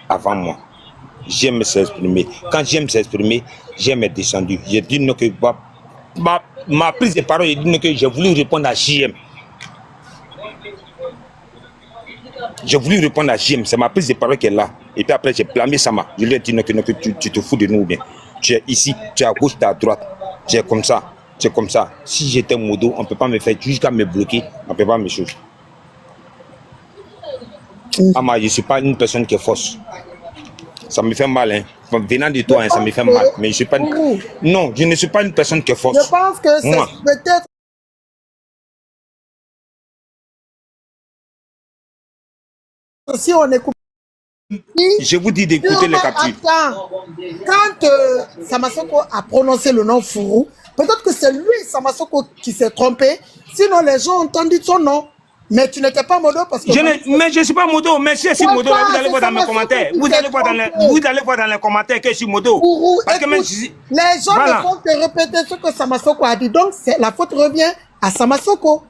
avant moi. J'aime s'exprimer. Quand j'aime s'exprimer, j'aime être descendu. J'ai dit non que ma prise de parole, j'ai dit non que j'ai voulu répondre à JM. J'ai voulu répondre à JM, c'est ma prise de parole qui est là. Et puis après, j'ai blâmé Sama. Je lui ai dit non, que tu te fous de nous ou bien. Tu es ici, tu es à gauche, tu es à droite. Tu es comme ça, tu es comme ça. Si j'étais modo, on ne peut pas me faire jusqu'à me bloquer, on ne peut pas me changer. Ama, je ne suis pas une personne qui est fausse. Ça me fait mal, hein. Venant de toi, hein, ça me fait mal. Mais je suis pas. Non, je ne suis pas une personne qui est fausse. Je pense que c'est peut-être. Si on écoute. Je vous dis d'écouter les captures. Quand Samasoko a prononcé le nom Fourou, peut-être que c'est lui, Samasoko, qui s'est trompé. Sinon, les gens ont entendu son nom. Mais tu n'étais pas modo parce que... Mais je ne suis pas modo. Mais si je suis modo, vous allez voir dans mes commentaires. Vous allez voir dans les commentaires que je suis modo. Fourou, parce que écoute, les gens ne font que répéter ce que Samasoko a dit. Donc, la faute revient à Samasoko.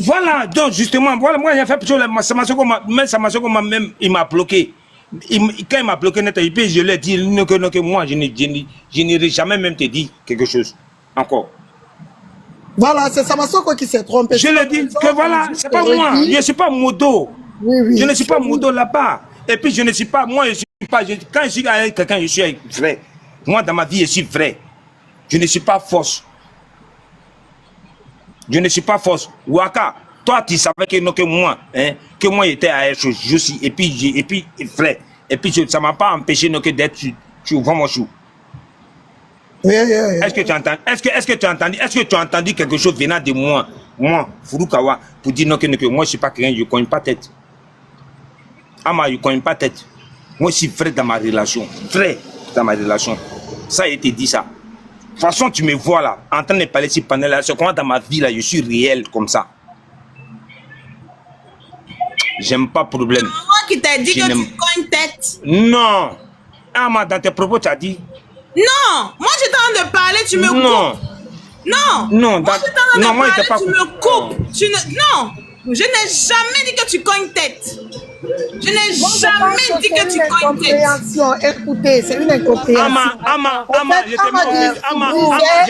Voilà, donc justement, voilà, moi j'ai fait plutôt Samasoko même, il m'a bloqué. Quand il m'a bloqué, je lui ai dit que moi, je n'irai jamais même te dire quelque chose. Encore. Voilà, c'est Samasoko qui s'est trompé. Je lui ai dit que voilà, c'est pas moi, je ne suis pas modo. Oui, je ne suis pas modo là-bas. Et puis je ne suis pas, moi je suis pas, quand je suis avec quelqu'un, je suis vrai. Moi dans ma vie, je suis vrai. Je ne suis pas fausse. Je ne suis pas fausse. Waka, toi tu savais que moi, hein, que moi j'étais à je suis, et puis vrai. Et puis ça ne m'a pas empêché d'être sur mon chou. Est-ce que tu entends? Est-ce que tu as entendu? Est-ce que tu as entendu quelque chose venant de moi, Furukawa, pour dire que moi je ne suis pas quelqu'un, je ne connais pas tête. Ama, je ne connais pas tête. Moi je suis vrai dans ma relation. Vrai dans ma relation. Ça a été dit ça. De toute façon, tu me vois là, en train de parler sur panel là, c'est comment dans ma vie là, je suis réel comme ça. J'aime pas problème. C'est moi qui t'ai dit que tu cognes tête. Non. Ama, dans tes propos, tu as dit. Non, moi j'étais en train de parler, tu me coupes. Non. Non, moi j'étais en train de parler, tu me coupes. Non. Non, je n'ai jamais dit que tu cognes tête. Je n'ai jamais dit que tu cognes tête. Écoutez, c'est une incompréhension. Ama, je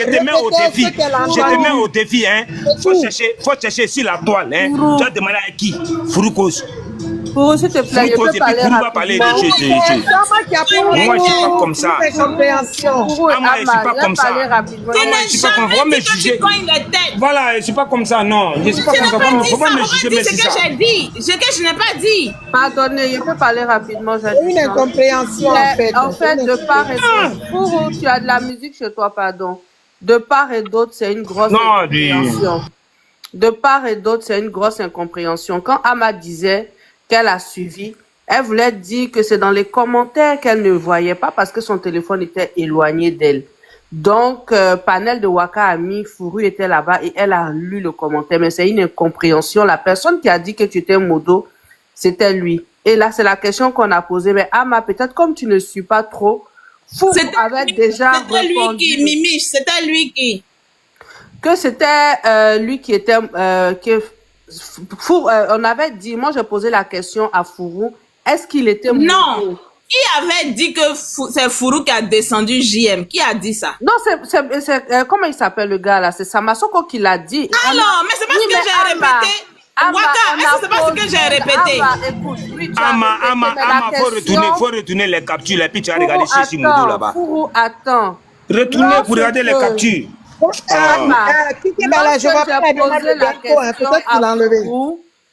te mets au défi. Je te mets au défi, hein. Faut chercher sur la toile, hein. Tu as demandé à qui? Furukos. Pour s'il te plaît, je peux parler de choses. Moi, je suis pas comme ça. Je suis pas comme ça. Je n'ai jamais dit que tu cognes la tête. Voilà, je suis pas comme ça, non. Je suis pas comme ça. Faut pas me juger, mais c'est ça. Ce que j'ai dit, ce que je n'ai pas dit. Pardonnez, je peux parler rapidement. Une incompréhension, en fait. En fait, de part et d'autre, tu as de la musique chez toi, pardon. De part et d'autre, c'est une grosse incompréhension. De part et d'autre, c'est une grosse incompréhension. Quand Ama disait qu'elle a suivi, elle voulait dire que c'est dans les commentaires qu'elle ne voyait pas parce que son téléphone était éloigné d'elle. Donc, Panel de Waka a mis, Fourou était là-bas et elle a lu le commentaire. Mais c'est une incompréhension. La personne qui a dit que tu étais modo, c'était lui. Et là, c'est la question qu'on a posée. Mais Ama, peut-être comme tu ne suis pas trop, Fourou avait déjà répondu. C'était lui qui, Mimiche, c'était lui qui. Que c'était lui qui était... on avait dit, moi j'ai posé la question à Fourou, est-ce qu'il était modo? Non, qui avait dit que c'est Fourou qui a descendu JM? Qui a dit ça? Non, comment il s'appelle le gars là? C'est Samasoko qui l'a dit. Alors, mais c'est pas ce que j'ai répété. Waka, est-ce que c'est pas ce que j'ai répété? Ama, faut retourner les captures et puis tu as regardé chez Modo là-bas. Fourou, attends. Retournez pour regarder les captures. Tu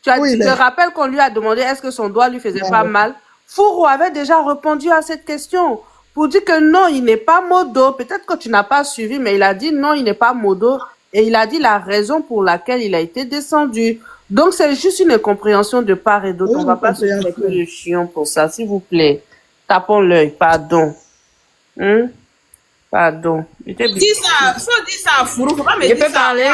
te rappelles qu'on lui a demandé est-ce que son doigt lui faisait pas mal? Fourou avait déjà répondu à cette question pour dire que non, il n'est pas modo. Peut-être que tu n'as pas suivi, mais il a dit non, il n'est pas modo. Et il a dit la raison pour laquelle il a été descendu. Donc, c'est juste une incompréhension de part et d'autre. On ne va pas se faire le chiant pour ça, s'il vous plaît. Tapons l'œil, pardon. Pardon. Dis ça, faut dire ça à Fourou, faut pas me dire ça. Parler?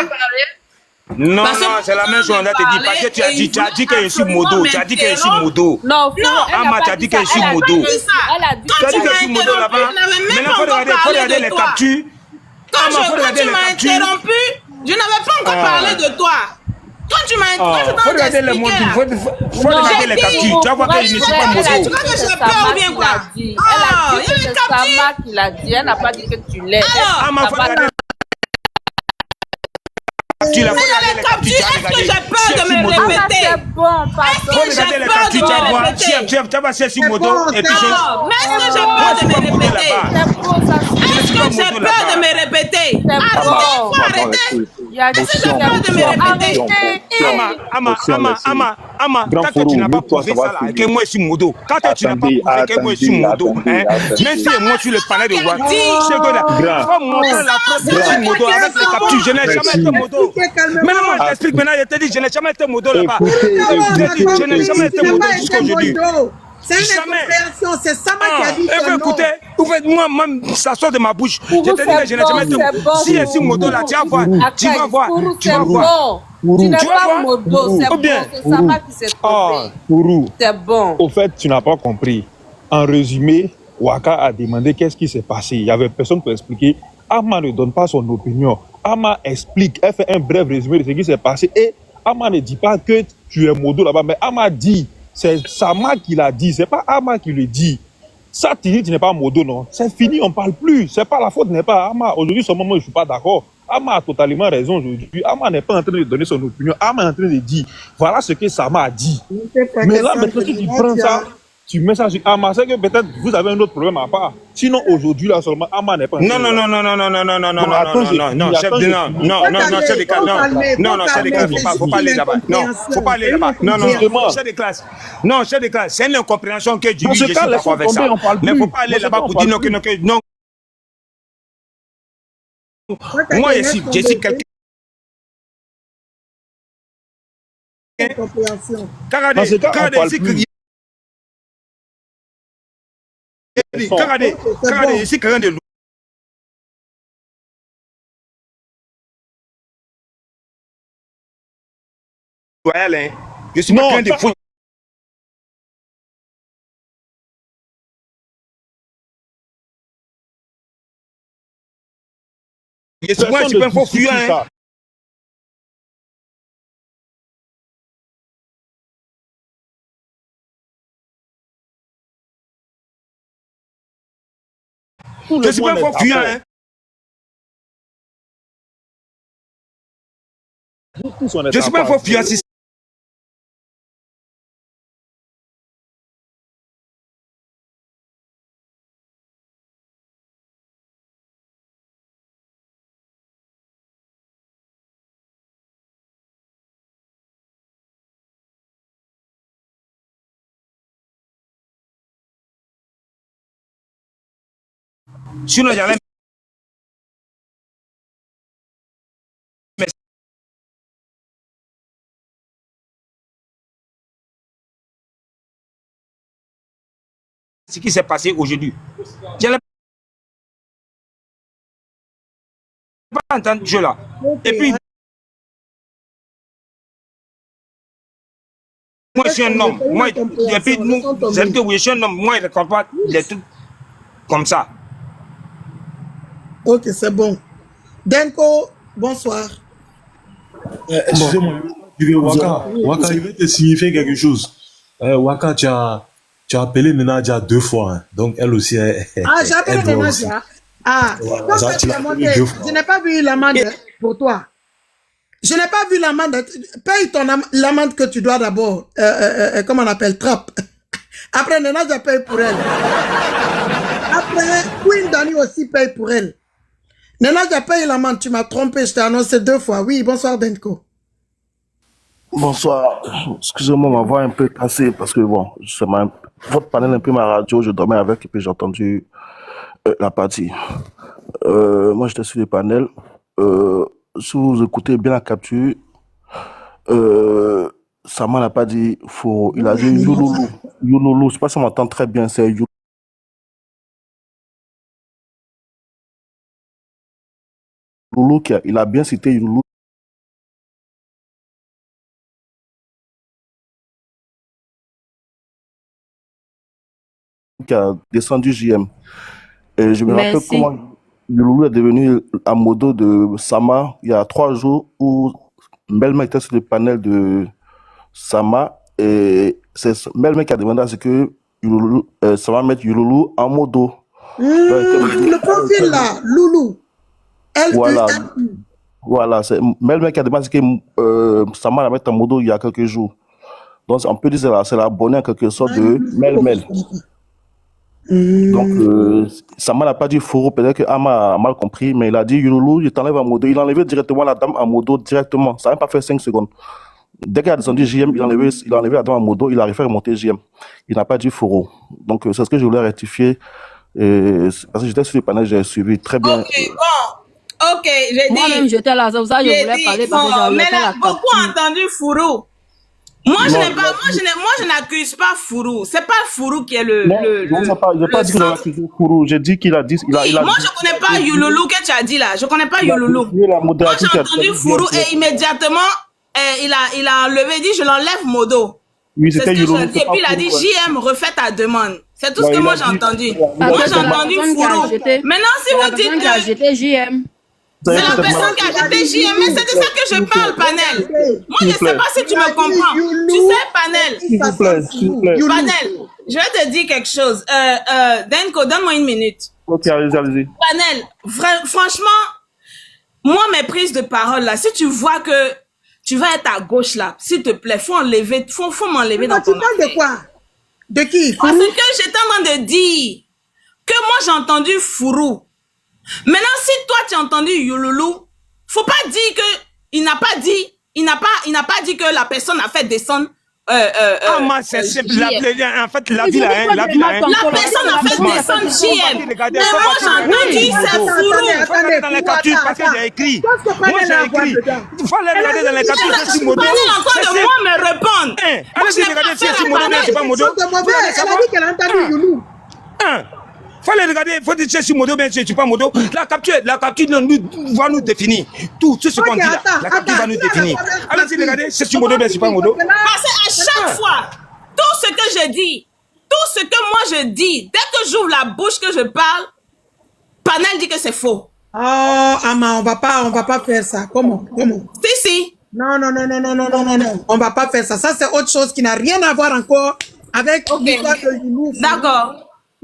Non, c'est la même chose, on a te dit, parce que tu as dit que je suis modo, tu as dit que je suis modo. Non, Ama, tu as dit que je suis modo. Tu as dit que je suis modo là-bas. Maintenant, faut regarder les captures. Quand tu m'as interrompu, je n'avais pas encore parlé de toi. Quand tu m'as Oh, faut regarder les montres, faut regarder les captures. Tu vas voir qu'il ne suit pas moto. Tu crois que j'ai peur ou bien quoi? Elle a dit que c'est Sama qui l'a dit. Elle n'a pas dit que tu l'es. Ah, ma faut regarder les captures. Est-ce que j'ai peur de me répéter? C'est bon, pardon. Faut regarder les captures, tu vas voir. Tu vas voir si sur moto et puis Non, mais est-ce que j'ai peur de me répéter? C'est bon, ça suffit. Est-ce que j'ai peur de me répéter? Arrêtez, faut arrêter. Il y a Est-ce que j'ai peur de me répéter? Ama, quand tu n'as pas prouvé ça là, que moi je suis modo. Quand tu n'as pas prouvé que moi je suis modo, même si moi je suis le palais de Ouad, c'est que là, faut montrer la preuve que je suis modo avec les captures. Je n'ai jamais été modo. Maintenant, moi je t'explique maintenant, je te dis, je n'ai jamais été modo là-bas. Je n'ai jamais été modo jusqu'aujourd'hui. C'est une incompréhension, c'est Sama qui a dit que non. Écoutez, moi, ça sort de ma bouche. Je te dis que je n'ai jamais été modo. Si je suis modo là, tu vas voir. Tu vas voir. Tu vas voir. Tu n'es pas modo, c'est bon, c'est Sama qui s'est trompé. Kourou, C'est bon. au fait, tu n'as pas compris. En résumé, Waka a demandé qu'est-ce qui s'est passé. Il n'y avait personne pour expliquer. Ama ne donne pas son opinion. Ama explique, elle fait un bref résumé de ce qui s'est passé. Et Ama ne dit pas que tu es modo là-bas, mais Ama dit, c'est Sama qui l'a dit, c'est pas Ama qui le dit. Ça, tu dis tu n'es pas modo, non? C'est fini, on ne parle plus. C'est pas la faute, n'est pas Ama. Aujourd'hui, ce moment, je ne suis pas d'accord. Ama a totalement raison aujourd'hui. Ama n'est pas en train de donner son opinion. Ama est en train de dire, voilà ce que Sama a dit. Mais là, maintenant, si tu prends ça, tu mets ça sur Ama, c'est que peut-être vous avez un autre problème à part. Sinon, aujourd'hui, là seulement, Ama n'est pas. Non, chef de classe, non, chef de classe, faut pas aller là-bas. Non, faut pas aller là-bas. Non, chef de classe. Non, chef de classe, c'est une incompréhension que je suis pas d'accord avec ça. Mais faut pas aller là-bas pour dire non. Moi, je suis quelqu'un. Regardez, je suis quelqu'un de loyal, hein. Je suis pas quelqu'un de fou. Je suis pas un faux fuyant, hein. Je suis pas un faux fuyant, hein. Je suis pas un faux fuyant. Sinon, j'allais. Ce qui s'est passé aujourd'hui. Je n'allais pas entendre ce jeu-là. Et puis, moi, je suis un homme. Moi, et puis, nous, je suis un homme. Moi, je ne raconte pas des trucs comme ça. Ok, c'est bon. Denko, bonsoir. Excusez-moi, Waka, je vais te signifier quelque chose. Waka, tu as appelé Nenadia 2 fois, hein. Donc elle aussi est. Ah, j'ai appelé Nenadia. Ah, voilà, donc ça, je n'ai pas vu l'amende pour toi. Je n'ai pas vu l'amende. Paye l'amende que tu dois d'abord. Comment on appelle? Trappe. Après, Nenadia paye pour elle. Après, Queen Dani aussi paye pour elle. Nenadia paye l'amende. Tu m'as trompé. Je t'ai annoncé 2 fois. Oui, bonsoir, Denko. Bonsoir. Excusez-moi, ma voix est un peu cassée parce que bon, votre panel un peu ma radio, je dormais avec et puis j'ai entendu la partie. Moi, j'étais sur le panel. Si vous écoutez bien la capture, Sama n'a pas dit faux. Il a dit Youloulou. Youloulou, je sais pas si on m'entend très bien, c'est Youloulou il a bien cité Youloulou. Qui a descendu JM. Et je me rappelle comment Youloulou est devenu à modo de Sama il y a 3 jours où Melma était sur le panel de Sama et c'est Melma qui a demandé à ce que Yululu, Sama mette Yululu en modo. Le profil là, Loulou. Voilà, L-U-L-U. voilà, c'est Melma qui a demandé à ce que Sama la mette en modo il y a quelques jours. Donc on peut dire que c'est l'abonné en quelque sorte de Melmel. Donc Sama n'a pas dit Foro, peut-être que Ama a mal compris, mais il a dit Yululu, il t'enlève en modo. Il a enlevé directement la dame en modo directement. Ça n'a même pas fait 5 secondes. Dès qu'il a descendu JM, il a enlevé la dame en modo, il a refait remonter JM. Il n'a pas dit Foro. Donc c'est ce que je voulais rectifier. Parce que j'étais sur le panel, j'ai suivi très bien. Ok, bon. Ok, j'ai dit. Moi-même, j'étais là, c'est pour ça que je J'ai voulais dit, parler parce que bon, j'avais mais fait là, la beaucoup ont capture. entendu Fourou. Moi, je n'accuse pas Fourou. C'est pas Fourou qui est le. Non, je n'ai pas dit que j'avais accusé Foro. J'ai dit qu'il a dit. Moi, je connais pas Yululu que tu as dit là. Je connais pas Yululu. Moi, j'ai entendu Fourou et immédiatement, il a enlevé, dit je l'enlève modo. Oui, C'est ce c'était que Yululu. j'ai dit. Et puis il a dit JM, refais ta demande. C'est tout ce Ouais, que il moi a j'ai dit- entendu. Ouais, Moi, ouais, j'ai c'est la entendu personne qui a Fourou. jeté. Maintenant, si C'est la vous dites personne qui a que jeté JM. c'est la personne qui a jeté JM, mais c'est de ça que je parle, Panel. Moi, je ne sais pas si tu me comprends. Tu sais, Panel. S'il vous plaît, s'il vous plaît. Panel, je vais te dire quelque chose. Denko, donne-moi une minute. Ok, allez-y. Panel, franchement, moi, mes prises de parole, là, si tu vois que tu vas être à gauche, là, s'il te plaît, faut m'enlever dans Tu ton parles de affaire. quoi? De qui? Parce que j'étais en train de dire que moi, j'ai entendu Fourou. Maintenant, si toi, tu as entendu Yululu, faut pas dire que il n'a pas dit que la personne a fait descendre c'est simple. JM. En fait, la vie là, hein. La personne a fait descendre JM. Mais moi, j'ai entendu, c'est Fourou. Faut regarder dans les captures parce que j'ai écrit. Moi, j'ai écrit. Il faut aller regarder dans les captures. C'est sur Modo. Panel encore de moi me répondre. Allez-y, regardez si c'est sur Modo, bien, c'est pas Modo. Elle a dit qu'elle a entendu Youlou. Faut aller regarder, faut dire si Modo, bien, c'est pas Modo. La capture va nous définir. Tout ce qu'on dit là, la capture va nous définir. Allez-y, regardez, c'est sur Modo, bien, c'est pas Modo. Parce qu'à chaque fois, tout ce que je dis, tout ce que moi je dis, dès que j'ouvre la bouche que je parle, Panel dit que c'est faux. Oh, Ama, on va pas faire ça. Comment? Si. Non. On va pas faire ça. Ça, c'est autre chose qui n'a rien à voir encore avec l'histoire de Youlou. D'accord.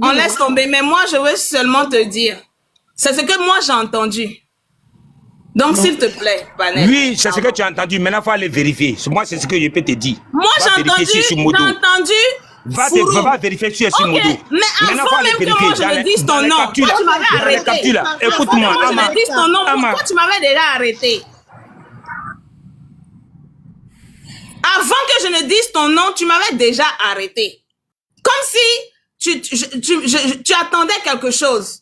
On laisse tomber. Mais moi, je veux seulement te dire, c'est ce que moi j'ai entendu. Donc, s'il te plaît, Panel. Oui, c'est ce que tu as entendu. Maintenant, il faut aller vérifier. Moi, c'est ce que je peux te dire. Moi, Va vérifier si c'est sur Modo. Fourou. Va vérifier si c'est sur Modo. Mais Maintenant, faut avant aller même que vérifier. moi je me dise ton nom, captures, toi tu m'avais dans les arrêté. captures, là. Écoute-moi, Moi je Ama. me dise ton nom, Ama. pourquoi tu m'avais déjà arrêté? Avant que je ne dise ton nom, tu m'avais déjà arrêté. Comme si tu attendais quelque chose.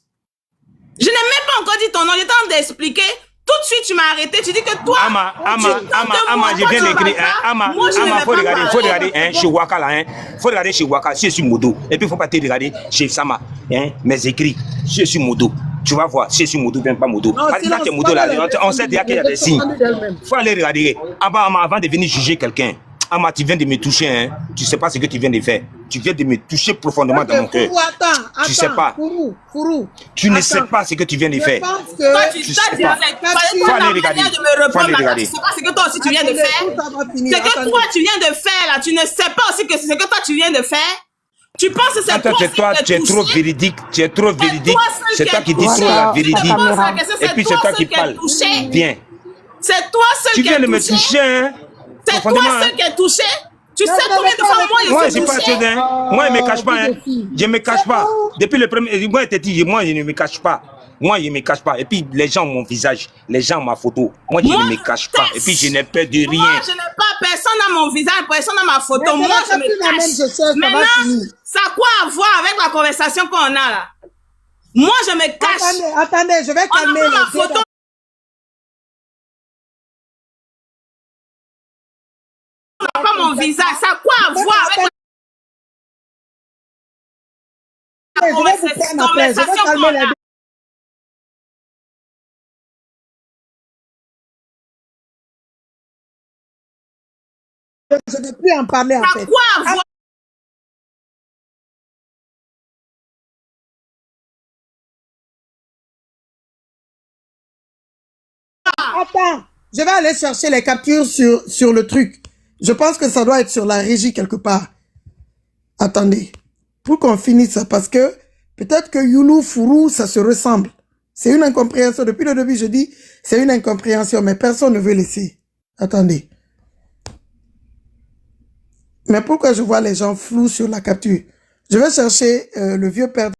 Je n'ai même pas encore dit ton nom, j'étais en train d'expliquer. Tout de suite, tu m'as arrêté. Tu dis que toi, Ama, je viens d'écrire, Ama, faut regarder, chez Waka là, faut regarder chez Waka, c'est sur Modo. Et puis, faut pas te regarder chez Sama, mes écrits, c'est sur Modo. Tu vas voir, c'est sur Modo, bien pas Modo. Parce que là, c'est Modo là, on sait déjà qu'il y a des signes. Faut aller regarder. Avant de venir juger quelqu'un. Ama, tu viens de me toucher, hein. Tu sais pas ce que tu viens de faire. Tu viens de me toucher profondément dans mon cœur. Tu sais pas. Fourou. Tu ne sais pas ce que tu viens de faire. Je pense que toi, tu Tu sais sais pas. Faut aller regarder. de me Faut aller répondre, regarder. tu sais pas ce que toi aussi tu viens de faire. Ce que toi tu viens de faire là, tu ne sais pas aussi que c'est ce que toi tu viens de faire. Tu penses que c'est Attends, toi tu es trop véridique, c'est toi qui dis trop la vérité. Et puis c'est toi qui parles. Bien. C'est toi seul Tu qui viens est de me touché. toucher, hein. C'est toi Profondément, seul qui est touché. Tu sais combien de fois moi Moi, je suis je pas touché? Moi, je ne me cache pas, hein. Je ne me cache pas. Depuis le premier, moi, je ne me cache pas. Moi, je ne me cache pas. Et puis, les gens ont mon visage, les gens ont ma photo. Moi, je ne me cache pas. Et puis, je n'ai peur de rien. Moi, je n'ai pas, personne n'a mon visage, personne n'a ma photo. Moi, je me cache. Maintenant, ça a quoi à voir avec la conversation qu'on a là? Moi, je me cache. Attendez, je vais calmer On a ma les photo. On n'a pas mon visage. Ça a quoi à voir avec la conversation qu'on a? Je ne vais plus en parler en Ça fait. a quoi à voir? Attends, Je vais aller chercher les captures sur le truc. Je pense que ça doit être sur la régie quelque part. Attendez. Pour qu'on finisse ça, parce que peut-être que Youlou, Fourou, ça se ressemble. C'est une incompréhension. Depuis le début, je dis, c'est une incompréhension, mais personne ne veut laisser. Attendez. Mais pourquoi je vois les gens flous sur la capture? Je vais chercher le vieux père